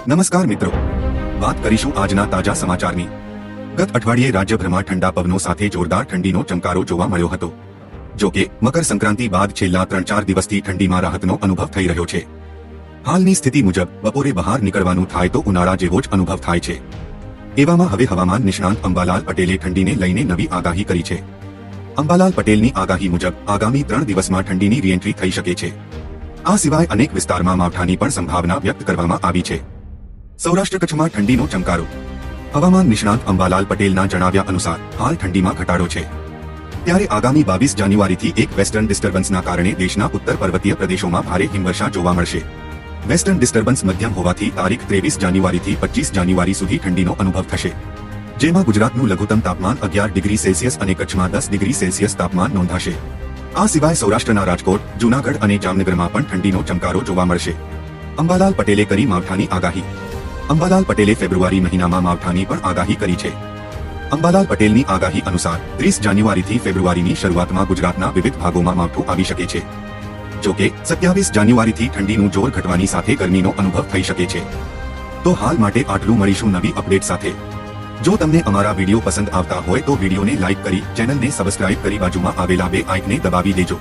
નમસ્કાર મિત્રો, વાત કરીશું આજના તાજા સમાચારની। ગત અઠવાડિયે રાજ્યભરમાં ઠંડા પવનો સાથે જોરદાર ઠંડીનો ચમકારો જોવા મળ્યો હતો। જો કે મકર સંક્રાંતિ બાદ છેલ્લા 3-4 દિવસથી ઠંડીમાં રાહતનો અનુભવ થઈ રહ્યો છે। હાલની સ્થિતિ મુજબ બપોરે બહાર નીકળવાનું થાય તો ઉનાળા જેવો જ અનુભવ થાય છે। એવામાં હવે હવામાન નિષ્ણાંત અંબાલાલ પટેલે ઠંડીને લઈને નવી આગાહી કરી છે। અંબાલાલ પટેલની આગાહી મુજબ આગામી 3 દિવસમાં ઠંડીની રીએન્ટ્રી થઈ શકે છે। આ સિવાય અનેક વિસ્તારમાં માવઠાની પણ સંભાવના વ્યક્ત કરવામાં આવી છે। સૌરાષ્ટ્ર કચ્છમાં ઠંડીનો ચમકારો। હવામાન નિષ્ણાંત અંબાલાલ પટેલના જણાવ્યા અનુસાર હાલ ઠંડીમાં ઘટાડો છે, ત્યારે આગામી 22 જાન્યુઆરીથી એક વેસ્ટર્ન ડિસ્ટર્બન્સના કારણે દેશના ઉત્તર પર્વતીય પ્રદેશોમાં ભારે હિમવર્ષા જોવા મળશે। વેસ્ટર્ન ડિસ્ટર્બન્સ મધ્યમ હોવાથી તારીખ 23 જાન્યુઆરીથી 25 જાન્યુઆરી સુધી ઠંડીનો અનુભવ થશે, જેમાં ગુજરાતનું લઘુત્તમ તાપમાન 11 ડિગ્રી સેલ્સિયસ અને કચ્છમાં 10 ડિગ્રી સેલ્સિયસ તાપમાન નોંધાશે। આ સિવાય સૌરાષ્ટ્રના રાજકોટ, જૂનાગઢ અને જામનગરમાં પણ ઠંડીનો ચમકારો જોવા મળશે। અંબાલાલ પટેલે કરી માવઠાની આગાહી। અંબાલાલ પટેલે ફેબ્રુઆરી મહિનામાં માવઠાની પણ આગાહી કરી છે। અંબાલાલ પટેલની આગાહી અનુસાર 30 જાન્યુઆરીથી ફેબ્રુઆરીની શરૂઆતમાં ગુજરાતના વિવિધ ભાગોમાં માવઠું આવી શકે છે। જો કે 27 જાન્યુઆરીથી ઠંડીનું જોર ઘટવાની સાથે ગરમીનો અનુભવ થઈ શકે છે। તો હાલ માટે આટલું, મળીશું નવી અપડેટ સાથે। જો તમને અમારા વિડીયો પસંદ આવતા હોય તો વિડીયોને લાઇક કરી ચેનલને સબસ્ક્રાઇબ કરી બાજુમાં આવેલા બે આઇકને દબાવી દેજો।